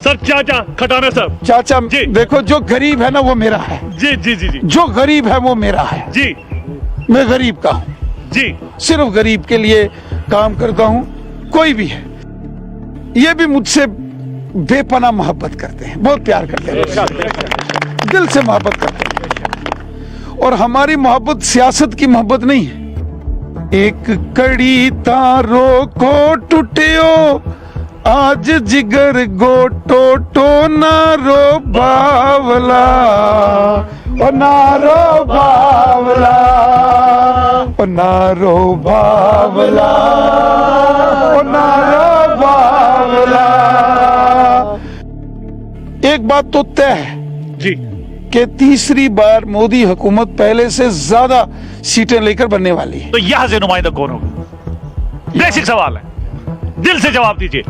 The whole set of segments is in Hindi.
सर चाचा खटाना साहब। चाचा जी। देखो, जो गरीब है ना वो मेरा है। जी जी जी जी जो गरीब है वो मेरा है। जी मैं गरीब का हूँ, जी सिर्फ गरीब के लिए काम करता हूँ। कोई भी है, ये भी मुझसे बेपनाह मोहब्बत करते हैं, बहुत प्यार करते हैं, दिल से मोहब्बत करते हैं। और हमारी मोहब्बत सियासत की मोहब्बत नहीं है। एक कड़ी तारों को टूटियो आज जिगर गोटो टो नारो बावला, ओ नारो बावला, ओ नारो बावला, ओ नारो बावला। एक बात तो तय है जी कि तीसरी बार मोदी हुकूमत पहले से ज्यादा सीटें लेकर बनने वाली है। तो यहां से नुमाइंदा कौन होगा? बेसिक सवाल है, दिल से जवाब दीजिए।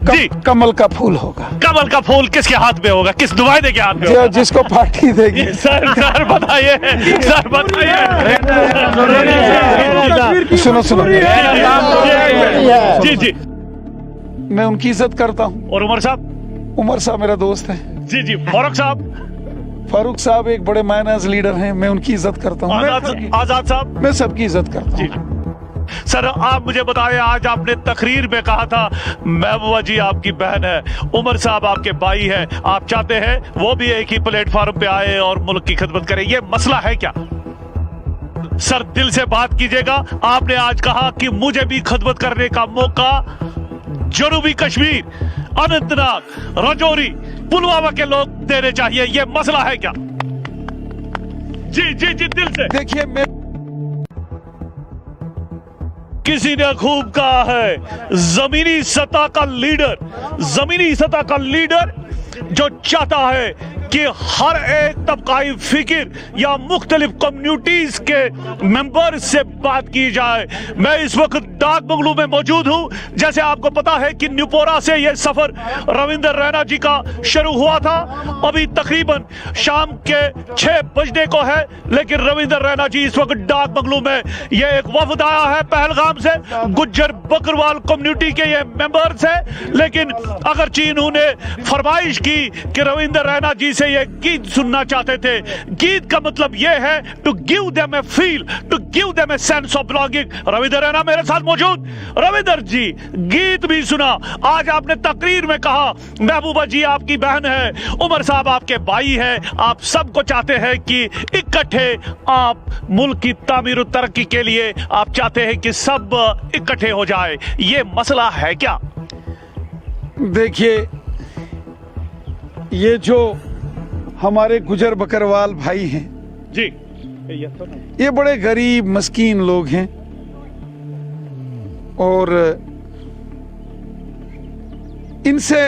जी, कमल का फूल होगा। कमल का फूल किसके हाथ में होगा? किस नुमाइंदे के हाथ में होगा? जिसको पार्टी देगी। सर बताइए, सर बताइए। सुनो सुनो, जी जी। मैं उनकी इज्जत करता हूँ। और उमर साहब? उमर साहब मेरा दोस्त है। जी जी। फारूक साहब? फारूक साहब एक बड़े मायनाज लीडर हैं, मैं उनकी इज्जत करता हूँ। आजाद साहब? मैं सबकी इज्जत करता हूँ। सर आप मुझे बताएं, आज आपने तकरीर में कहा था महबूबा जी आपकी बहन है, उमर साहब आपके भाई है, आप चाहते हैं वो भी एक ही प्लेटफॉर्म पे आए और मुल्क की खिदमत करें, ये मसला है क्या? सर दिल से बात कीजिएगा। आपने आज कहा कि मुझे भी खिदमत करने का मौका जनूबी कश्मीर, अनंतनाग, राजौरी, पुलवामा के लोग देने चाहिए, ये मसला है क्या? जी जी जी, दिल से। देखिए, मैं किसी ने खूब कहा है, जमीनी सतह का लीडर, जमीनी सतह का लीडर जो चाहता है कि हर एक तबकाई फिक्र या मुख्तलिफ कम्युनिटीज के मेंबर से बात की जाए। मैं इस वक्त डाक बंगलू में मौजूद हूं। जैसे आपको पता है कि न्यूपोरा से यह सफर रविंदर रैना जी का शुरू हुआ था, अभी तकरीबन शाम के 6 बजने को है, लेकिन रविंदर रैना जी इस वक्त डाक बंगलू में, यह एक वफद आया है पहलगाम से, गुज्जर बकरवाल कम्युनिटी के ये मेंबर्स है। लेकिन अगर चीनू ने फरमाइश की कि रविंदर रैना जी से ये गीत सुनना चाहते थे, गीत का मतलब ये है to give them a feel, to give them a sense of belonging. Ravinder Raina मेरे साथ मौजूद। रविंदर जी, गीत भी सुना, आज आपने तकरीर में कहा महबूबा जी आपकी बहन है, उमर साहब आपके भाई है, आप सबको चाहते हैं कि इकट्ठे आप मुल्क की तामीर और तरक्की के लिए आप चाहते हैं कि सब इकट्ठे हो जाए, ये मसला है क्या? देखिए, ये जो हमारे गुजर बकरवाल भाई हैं जी, ये बड़े गरीब मस्कीन लोग हैं और इनसे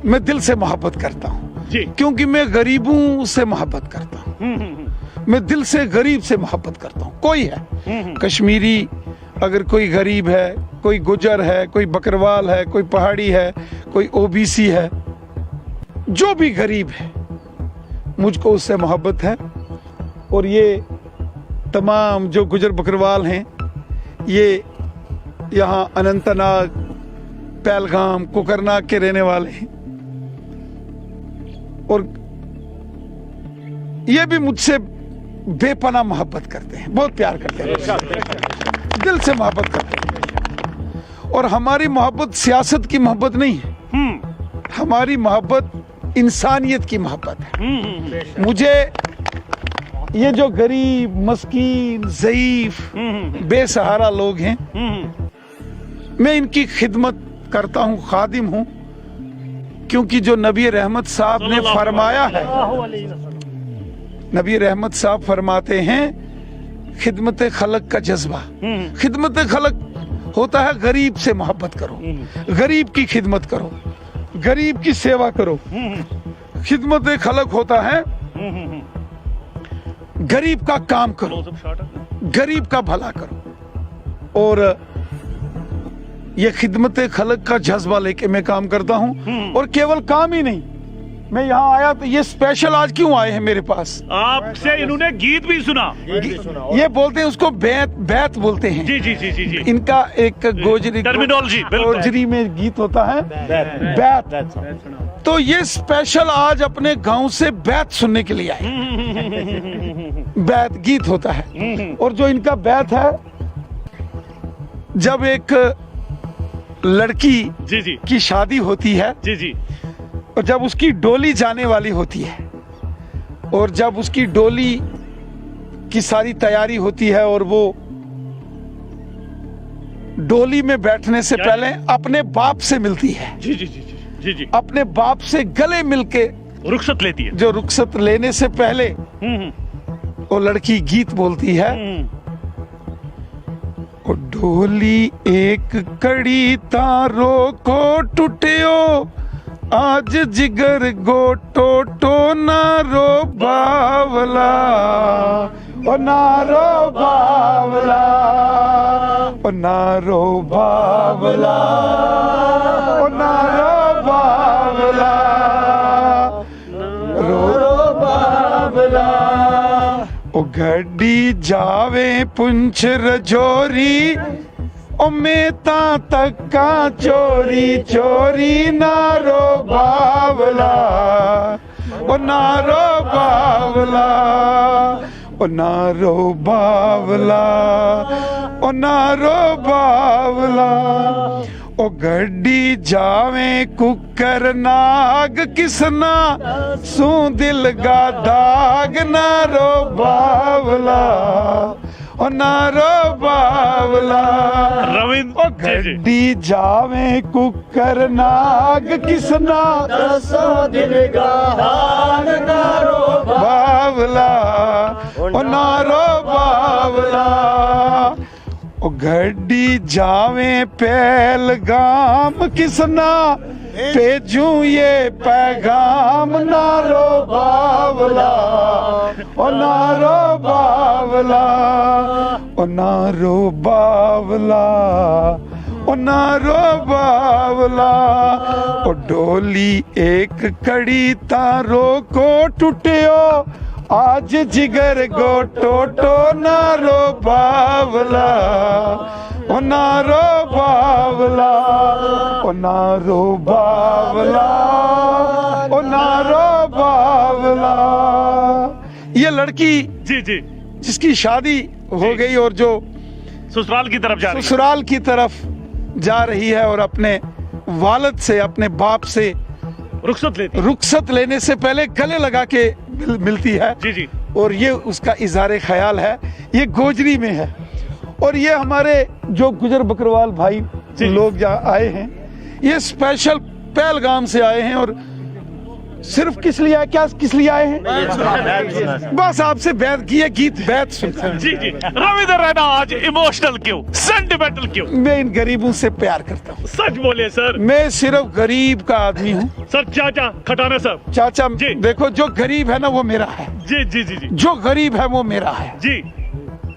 मैं दिल से मोहब्बत करता हूं जी, क्योंकि मैं गरीबों से मोहब्बत करता हूं। मैं दिल से गरीब से मोहब्बत करता हूं। कोई है कश्मीरी, अगर कोई गरीब है, कोई गुजर है, कोई बकरवाल है, कोई पहाड़ी है, कोई ओबीसी है, जो भी गरीब है मुझको उससे मोहब्बत है। और ये तमाम जो गुजर बकरवाल हैं, ये यहाँ अनंतनाग, पहलगाम, कोकरनाग के रहने वाले हैं और ये भी मुझसे बेपनाह मोहब्बत करते हैं, बहुत प्यार करते हैं, दिल से मोहब्बत करते हैं। और हमारी मोहब्बत सियासत की मोहब्बत नहीं है, हमारी मोहब्बत इंसानियत की मोहब्बत है। मुझे ये जो गरीब, मस्कीन, ज़ईफ, बेसहारा लोग हैं, मैं इनकी खिदमत करता हूँ, खादिम हूँ, क्योंकि जो नबी रहमत साहब ने फरमाया है, नबी रहमत साहब फरमाते हैं खिदमत खलक का जज्बा। खिदमत खलक होता है गरीब से मोहब्बत करो, गरीब की खिदमत करो, गरीब की सेवा करो। खिदमत खलक होता है गरीब का काम करो, गरीब का भला करो। और ये खिदमत खलक का जज्बा लेके मैं काम करता हूं। और केवल काम ही नहीं, मैं यहाँ आया तो ये स्पेशल आज क्यों आए हैं मेरे पास? आपसे इन्होंने गीत भी सुना। ये बोलते हैं उसको बैत, बैत बोलते हैं। जी जी जी जी जी। इनका एक गोजरी टर्मिनोलॉजी, गोजरी में गीत होता है बैत। तो ये स्पेशल आज अपने गांव से बैत सुनने के लिए आए। बैत गीत होता है, और जो इनका बैत है, जब एक लड़की जी जी की शादी होती है, जी जी और जब उसकी डोली जाने वाली होती है, और जब उसकी डोली की सारी तैयारी होती है, और वो डोली में बैठने से पहले अपने बाप से मिलती है, जी जी जी जी जी जी अपने बाप से गले मिलके रुखसत लेती है। जो रुखसत लेने से पहले वो लड़की गीत बोलती है, ओ डोली एक कड़ी तारों को टूटियो, आज जिगर गोटो टो नारो बावला, ओ नारो बावला, ओ नारो बावला, ओ नारो बावला, रो बावला। ओ गड्डी जावे पुंछ रजोरी, ओ मेता तक्का चोरी चोरी, नारो बावला, ओ नारो बावला, ओ नारो बावला, ओ नारो बावला। ओ गड्डी जावे कुकर नाग, किसना सू दिल गा दाग, नारो बावला, ओ नारो बावला। रविंद्र ओ गड्डी जावे कुकर नाग, किसना सो दिल गान, नारो बावला, ओ नारो बावला। ओ गड्डी जावे पहलगाम, किसना भेजूं ये पैगाम, नारो बावला, ओ नारो बावला, ओ नारो बावला, ओ नारो बावला। ओ डोली एक कड़ी तारों को टूटियो, आज जिगर गोटो टो नारो बावला, ओ नारो बावला, ओ नारो बावला, ओ नारो बावला। ये लड़की जी जी जिसकी शादी हो गई और जो ससुराल की तरफ जा रही है। ससुराल की तरफ जा रही है, और अपने वालिद से, अपने बाप से रुखसत लेती है। रुखसत लेने से पहले गले लगा के मिलती है। जी जी और ये उसका इज़हार ख्याल है, ये गोजरी में है। और ये हमारे जो गुजर बकरवाल भाई लोग यहाँ आए हैं, ये स्पेशल पहलगाम से आए हैं, और सिर्फ किस लिए आए, क्या किस लिए आए हैं? बस आपसे बैत की है, गीत बैत सुनता है। जी जी रविंद्र रैना आज इमोशनल क्यों, सेंटिमेंटल क्यों? मैं इन गरीबों से प्यार करता हूँ। सच बोले सर। मैं सिर्फ गरीब का आदमी हूँ। सर चाचा खटाना साहब। चाचा जी। देखो, जो गरीब है ना वो मेरा है, जी जी जी जी जो गरीब है वो मेरा है। जी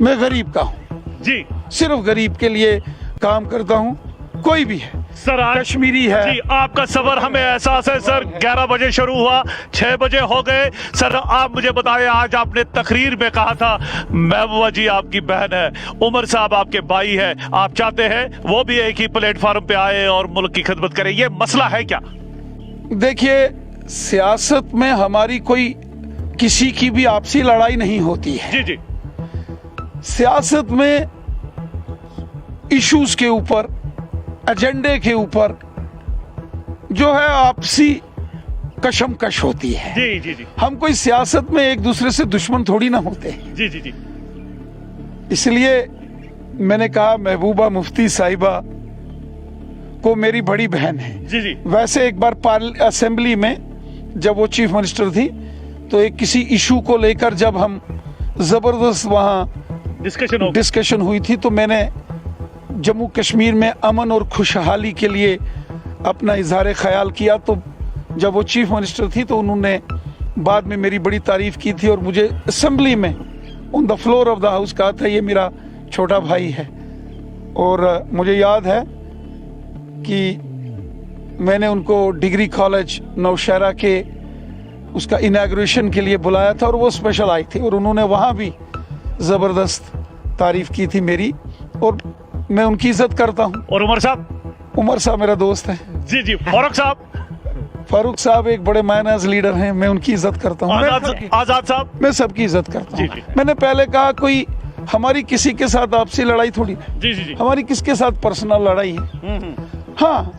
मैं गरीब का हूँ, जी सिर्फ गरीब के लिए काम करता हूँ, कोई भी है। सर आज कश्मीरी है। जी आपका सफर हमें एहसास है सर। 11 बजे शुरू हुआ, 6 बजे हो गए। सर आप मुझे बताएं, आज आपने तकरीर में कहा था महबूबा जी आपकी बहन है, उमर साहब आपके भाई है, आप चाहते हैं वो भी एक ही प्लेटफॉर्म पे आए और मुल्क की खिदमत करें, ये मसला है क्या? देखिए, सियासत में हमारी कोई किसी की भी आपसी लड़ाई नहीं होती है। जी जी सियासत में इश्यूज के ऊपर, एजेंडे के ऊपर जो है आपसी कशमकश होती है। जी जी जी हम कोई सियासत में एक दूसरे से दुश्मन थोड़ी ना होते हैं। जी जी जी इसलिए मैंने कहा महबूबा मुफ्ती साहिबा को मेरी बड़ी बहन है। जी जी वैसे एक बार असेंबली में जब वो चीफ मिनिस्टर थी, तो एक किसी इशू को लेकर जब हम जबरदस्त वहाँ डिस्कशन हुई थी, तो मैंने जम्मू कश्मीर में अमन और खुशहाली के लिए अपना इजहार ख्याल किया। तो जब वो चीफ मिनिस्टर थी तो उन्होंने बाद में मेरी बड़ी तारीफ की थी, और मुझे असेंबली में on the floor of the house कहा था ये मेरा छोटा भाई है। और मुझे याद है कि मैंने उनको डिग्री कॉलेज नौशहरा के उसका इनॉग्रेशन के लिए बुलाया था, और वो स्पेशल आई थी, और उन्होंने वहाँ भी ज़बरदस्त तारीफ की थी मेरी, और मैं उनकी इज्जत करता हूँ। और उमर साहब मेरा दोस्त है। जी जी फारूक साहब फारूक साहब एक बड़े मायनाज लीडर हैं, मैं उनकी इज्जत करता हूँ। आजाद साहब, मैं सबकी इज्जत करता जी, हूँ। जी। मैंने पहले कहा कोई हमारी किसी के साथ आपसी लड़ाई थोड़ी है। जी जी जी, हमारी किसके साथ पर्सनल लड़ाई है? हाँ,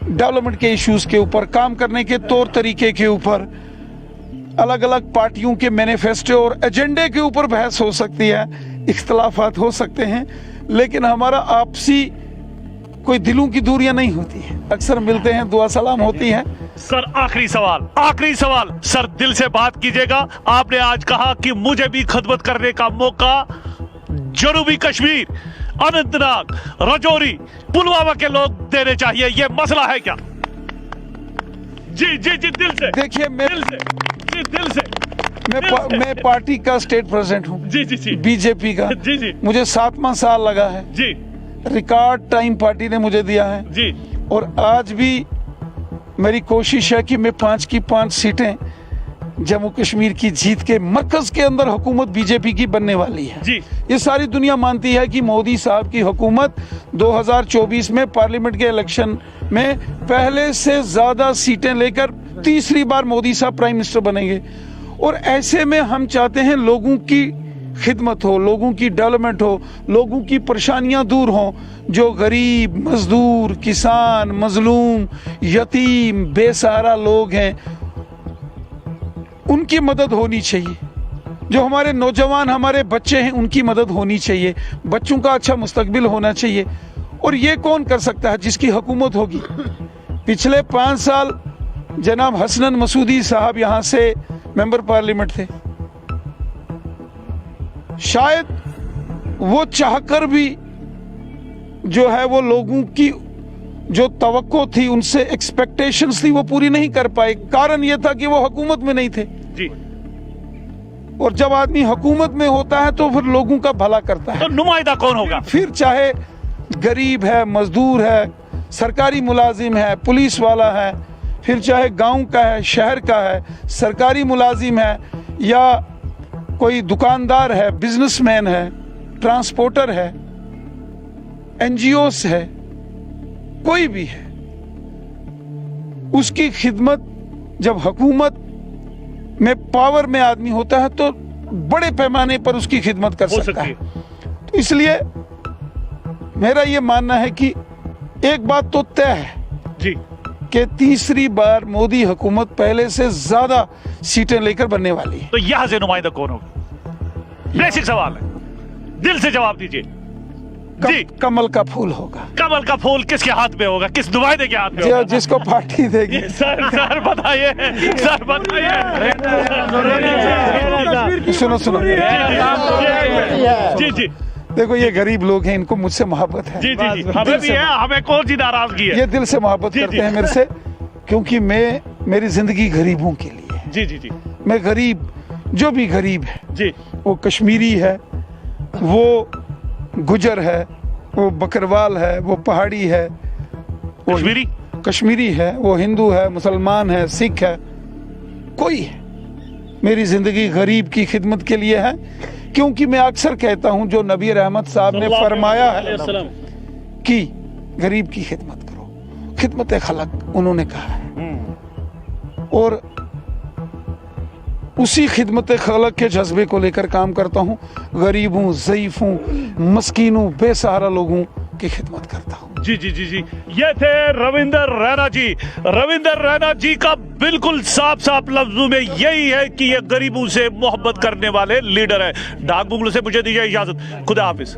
डेवलपमेंट के इश्यूज के ऊपर, काम करने के तौर तरीके के ऊपर, अलग अलग पार्टियों के मैनिफेस्टो और एजेंडे के ऊपर बहस हो सकती है, इख्तलाफात हो सकते हैं, लेकिन हमारा आपसी कोई दिलों की दूरियां नहीं होती है। अक्सर मिलते हैं, दुआ सलाम होती है। सर आखिरी सवाल सर, दिल से बात कीजिएगा। आपने आज कहा कि मुझे भी खिदमत करने का मौका जनूबी कश्मीर, अनंतनाग, राजौरी, पुलवामा के लोग देने चाहिए, ये मसला है क्या? जी जी जी, दिल से देखिए, दिल से मैं पार्टी का स्टेट प्रेसिडेंट हूँ, जी जी जी, बीजेपी का। जी जी मुझे 7वां साल लगा है, जी रिकॉर्ड टाइम पार्टी ने मुझे दिया है, जी, और आज भी मेरी कोशिश है कि मैं 5 की 5 सीटें जम्मू कश्मीर की जीत के, मरकज के अंदर हुकूमत बीजेपी की बनने वाली है। जी। ये सारी दुनिया मानती है कि मोदी साहब की हुकूमत 2024 में पार्लियामेंट के इलेक्शन में पहले से ज्यादा सीटें लेकर तीसरी बार मोदी साहब प्राइम मिनिस्टर बनेंगे। और ऐसे में हम चाहते हैं लोगों की खिदमत हो, लोगों की डेवलपमेंट हो, लोगों की परेशानियां दूर हों। जो गरीब, मजदूर, किसान, मजलूम, यतीम, बेसहारा लोग हैं, उनकी मदद होनी चाहिए। जो हमारे नौजवान, हमारे बच्चे हैं, उनकी मदद होनी चाहिए। बच्चों का अच्छा मुस्तकबिल होना चाहिए। और ये कौन कर सकता है? जिसकी हुकूमत होगी। पिछले 5 साल जनाब हसनन मसूदी साहब यहाँ से मेंबर पार्लियामेंट थे। शायद वो चाहकर भी जो है वो लोगों की जो तवक्को थी, उनसे एक्सपेक्टेशंस थी, वो पूरी नहीं कर पाए। कारण ये था कि वो हुकूमत में नहीं थे। जी। और जब आदमी हुकूमत में होता है तो फिर लोगों का भला करता है। तो नुमाइंदा कौन होगा? फिर चाहे गरीब है, मजदूर है, सरकारी मुलाजिम है, पुलिस वाला है, फिर चाहे गांव का है, शहर का है, सरकारी मुलाजिम है, या कोई दुकानदार है, बिजनेसमैन है, ट्रांसपोर्टर है, एनजीओस है, कोई भी है, उसकी खिदमत जब हुकूमत में पावर में आदमी होता है तो बड़े पैमाने पर उसकी खिदमत कर सकता है। तो इसलिए मेरा ये मानना है कि एक बात तो तय है जी कि तीसरी बार मोदी हुकूमत पहले से ज्यादा सीटें लेकर बनने वाली है। तो यहां से नुमाइंदा कौन होगा? बेसिक सवाल है, दिल से जवाब दीजिए। जी। कमल का फूल होगा। कमल का फूल किसके हाथ में होगा? किस नुमाइंदे के हाथ में होगा? जिसको पार्टी देगी। सर बताइए, सर बताइए। सुनो जी जी देखो, ये गरीब लोग हैं, इनको मुझसे मोहब्बत है। जी जी जी, हमें भी है, हमें कौन सी नाराजगी है? ये दिल से मोहब्बत करते हैं मेरे से, क्योंकि मेरी जिंदगी गरीबों के लिए है। जी जी जी, मैं गरीब, जो भी गरीब है, जी, वो कश्मीरी है, वो गुजर है, वो बकरवाल है, वो पहाड़ी है, वो कश्मीरी है, वो हिंदू है, मुसलमान है, सिख है, कोई है, मेरी जिंदगी गरीब की खिदमत के लिए है। क्योंकि मैं अक्सर कहता हूं, जो नबी रहमत साहब ने फरमाया है कि गरीब की खिदमत करो, खिदमत खलक उन्होंने कहा है, और उसी खिदमत खलक के जज्बे को लेकर काम करता हूँ। गरीबों, ज़ईफों, मस्कीनों, बेसहारा लोगों की खिदमत करता हूँ। जी जी जी जी, ये थे रविंदर रैना जी। रविंदर रैना जी का बिल्कुल साफ साफ लफ्जों में यही है कि ये गरीबों से मोहब्बत करने वाले लीडर है। डाक बुंगलू से मुझे दीजिए इजाजत। खुदा हाफिज।